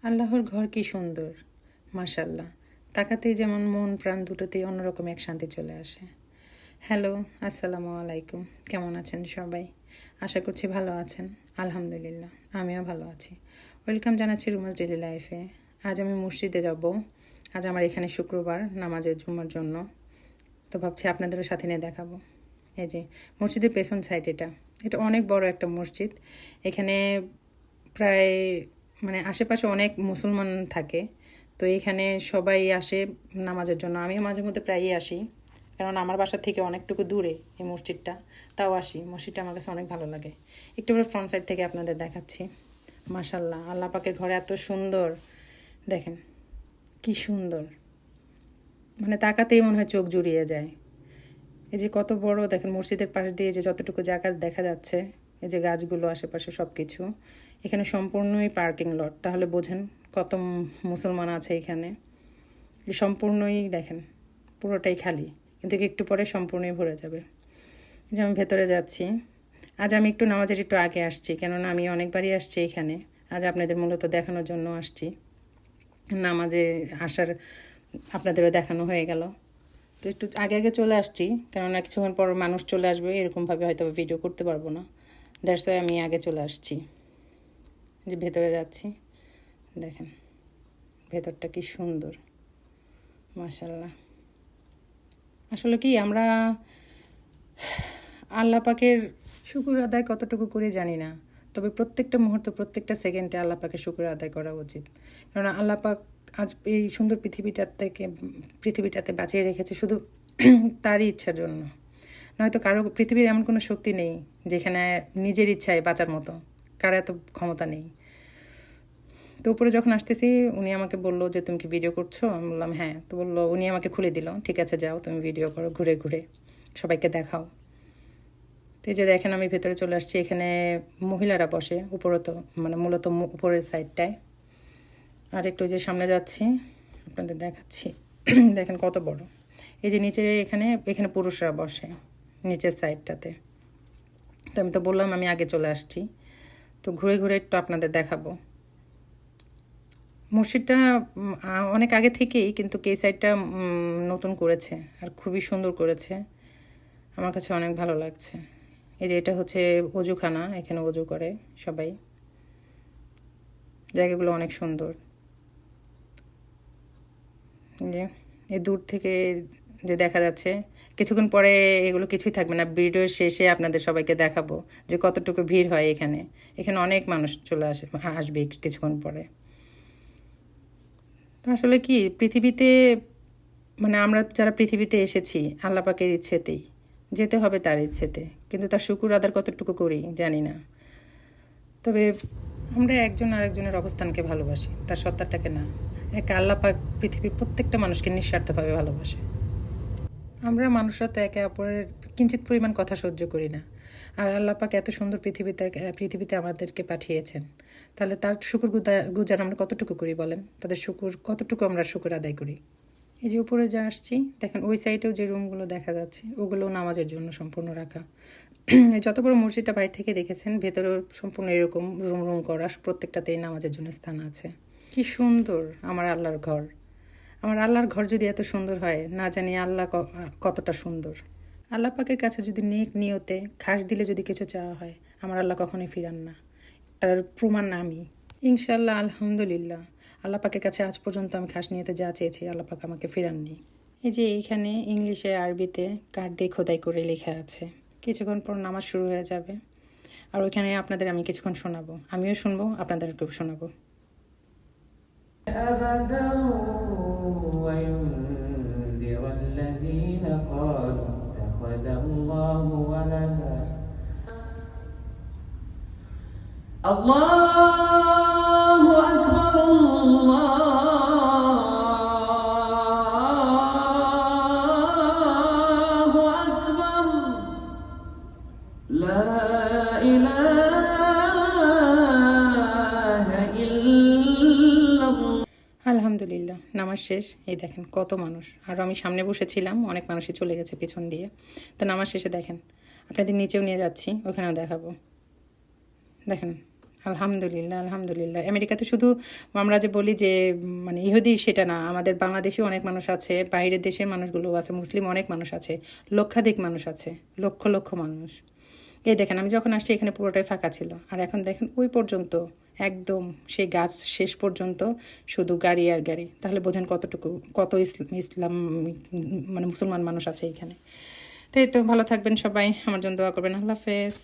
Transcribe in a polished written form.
আল্লাহর ঘর কি সুন্দর, মাশাল্লাহ। তাকাতেই যেমন মন প্রাণ দুটোতেই অন্যরকম এক শান্তি চলে আসে। হ্যালো, আসসালামু আলাইকুম। কেমন আছেন সবাই? আশা করছি ভালো আছেন। আলহামদুলিল্লাহ, আমিও ভালো আছি। ওয়েলকাম জানাচ্ছি রুমাস ডেইলি লাইফে। আজ আমি মসজিদে যাব। আজ আমার এখানে শুক্রবার নামাজের জুমার জন্য। তো ভাবছি আপনাদেরও সাথে নিয়ে দেখাবো। এই যে মসজিদের পেছন সাইড, এটা অনেক বড় একটা মসজিদ। এখানে প্রায় আশেপাশে অনেক মুসলমান থাকে। তো এখানে সবাই আসে নামাজের জন্য। আমিও মাঝে মধ্যে প্রায়ই আসি, কারণ আমার বাসা থেকে অনেকটুকু দূরে এই মসজিদটা। তাও আসি, মসজিদটা আমার কাছে অনেক ভালো লাগে। একটু করে ফ্রন্ট সাইড থেকে আপনাদের দেখাচ্ছি। মাশাল্লাহ, আল্লাহ পাকের ঘরে এত সুন্দর। দেখেন কি সুন্দর, তাকাতেই মনে হয় চোখ জুড়িয়ে যায়। এই যে কত বড়, দেখেন মসজিদের পাশ দিয়ে যে যতটুকু জায়গা দেখা যাচ্ছে, এই যে গাছগুলো আশেপাশে সব কিছু, এখানে সম্পূর্ণই পার্কিং লট। তাহলে বোঝেন কত মুসলমান আছে এখানে। সম্পূর্ণই দেখেন পুরোটাই খালি, কিন্তু একটু পরে সম্পূর্ণই ভরে যাবে। যে আমি ভেতরে যাচ্ছি। আজ আমি একটু নামাজের একটু আগে আসছি, কেননা আমি অনেকবারই আসছি এখানে। আজ আপনাদের মূলত দেখানোর জন্য আসছি। নামাজে আসার আপনাদেরও দেখানো হয়ে গেল। তো একটু আগে আগে চলে আসছি, কেননা কিছুক্ষণ পর মানুষ চলে আসবে, এরকমভাবে হয়তো ভিডিও করতে পারবো না। দ্যাটস ওয়াই আমি আগে চলে আসছি। যে ভেতরে যাচ্ছি, দেখেন ভেতরটা কি সুন্দর, মাশাল্লাহ। আসলে কি আমরা আল্লাহ পাকের শুকর আদায় কতটুকু করে জানি না, তবে প্রত্যেকটা মুহূর্ত প্রত্যেকটা সেকেন্ডে আল্লাহ পাকের শুকর আদায় করা উচিত। কারণ আল্লাহ পাক আজ এই সুন্দর পৃথিবীটাতে বাঁচিয়ে রেখেছে শুধু তারই ইচ্ছার জন্য। নয়তো কারো পৃথিবীর এমন কোনো শক্তি নেই যেখানে নিজের ইচ্ছায় বাঁচার মতো কারো এত ক্ষমতা নেই। তো উপরে যখন আসতেছি, উনি আমাকে বললো যে তুমি কি ভিডিও করছো? আমি বললাম হ্যাঁ। তো বললো, উনি আমাকে খুলে দিল, ঠিক আছে যাও তুমি ভিডিও করো, ঘুরে ঘুরে সবাইকে দেখাও। তো এই যে দেখেন আমি ভেতরে চলে আসছি। এখানে মহিলারা বসে উপরত, মূলত উপরের সাইডটায়। আর একটু যে সামনে যাচ্ছি আপনাদের দেখাচ্ছি। দেখেন কত বড়। এই যে নিচে এখানে এখানে পুরুষরা বসে নিচের সাইডটাতে। তো আমি তো বললাম আমি আগে চলে আসছি, তো ঘুরে ঘুরে একটু আপনাদের দেখাবো। মসজিদটা অনেক আগে থেকেই, কিন্তু এই সাইডটা নতুন করেছে আর খুবই সুন্দর করেছে। আমার কাছে অনেক ভালো লাগছে। এই যে এটা হচ্ছে অজুখানা, এখানে অজু করে সবাই। জায়গাগুলো অনেক সুন্দর। যে এই দূর থেকে যে দেখা যাচ্ছে, কিছুক্ষণ পরে এগুলো কিছুই থাকবে না। ভিডিওর শেষে আপনাদের সবাইকে দেখাবো যে কতটুকু ভিড় হয় এখানে। এখানে অনেক মানুষ চলে আসবে কিছুক্ষণ পরে। তো আসলে কি পৃথিবীতে, আমরা যারা পৃথিবীতে এসেছি আল্লাহ পাকের ইচ্ছেতেই, যেতে হবে তার ইচ্ছেতে, কিন্তু তার শুকুর আদার কতটুকু করি জানি না। তবে আমরা একজন আরেকজনের অবস্থানকে ভালোবাসি, তার সত্তাটাকে না। এক আল্লাহ পাক পৃথিবীর প্রত্যেকটা মানুষকে নিঃস্বার্থভাবে ভালোবাসে। আমরা মানুষরা তো একে অপরের কিঞ্চিত পরিমাণ কথা সহ্য করি না। আর আল্লাহ পাক এত সুন্দর পৃথিবীতে আমাদেরকে পাঠিয়েছেন, তাহলে তার শুকুর গুজার আমরা কতটুকু করি বলেন? তাদের কতটুকু আমরা শুকুর আদায় করি? এই যে উপরে যা আসছি, দেখেন ওই সাইডেও যে রুমগুলো দেখা যাচ্ছে, ওগুলো নামাজের জন্য সম্পূর্ণ রাখা। যত বড় মসজিদটা বাইরে থেকে দেখেছেন, ভেতরেও সম্পূর্ণ এরকম রুম রুম করা, প্রত্যেকটাতেই নামাজের জন্য স্থান আছে। কি সুন্দর আমার আল্লাহর ঘর। আমার আল্লাহর ঘর যদি এত সুন্দর হয়, না জানি আল্লাহ কতটা সুন্দর। আল্লাহ পাকের কাছে যদি নেক নিয়তে খাস দিলে যদি কিছু চাওয়া হয়, আমার আল্লাহ কখনোই ফিরান না। তার প্রমাণ আমি, ইনশাল্লাহ, আলহামদুলিল্লাহ। আল্লাহ পাকের কাছে আজ পর্যন্ত আমি খাস নিয়তে যা চেয়েছি, আল্লাহ পাক আমাকে ফিরাননি। এই যে এইখানে ইংলিশে আরবিতে কাঠ দিয়ে খোদাই করে লেখা আছে। কিছুক্ষণ পর নামাজ শুরু হয়ে যাবে, আর ওইখানে আপনাদের আমি কিছুক্ষণ শোনাবো, আমিও শুনবো, আপনাদেরকেও শোনাবো। أبدا وينذر الذين قالوا اتخذ الله ولدا الله أكبر الله أكبر لا إله إلا الله। আলহামদুলিল্লাহ, নামাজ শেষ। এই দেখেন কত মানুষ। আর আমি সামনে বসেছিলাম, অনেক মানুষই চলে গেছে পিছন দিয়ে। তো নামাজ শেষে দেখেন, আপনাদের নিচেও নিয়ে যাচ্ছি, ওখানেও দেখাবো। দেখেন আলহামদুলিল্লাহ, আলহামদুলিল্লাহ। আমেরিকাতে শুধু আমরা যে বলি যে মানে ইহুদি, সেটা না, আমাদের বাংলাদেশেও অনেক মানুষ আছে, বাইরের দেশের মানুষগুলো আছে, মুসলিম অনেক মানুষ আছে, লক্ষাধিক মানুষ আছে, লক্ষ লক্ষ মানুষ। এই দেখেন, আমি যখন আসছি এখানে পুরোটাই ফাঁকা ছিল, আর এখন দেখেন ওই পর্যন্ত একদম সেই গাছ শেষ পর্যন্ত শুধু গাড়ি আর গাড়ি। তাহলে বোঝেন কতটুকু, কত ইসলাম মানে মুসলমান মানুষ আছে এখানে। তো এই তো, ভালো থাকবেন সবাই, আমার জন্য দোয়া করবেন। আল্লাহ হাফেজ।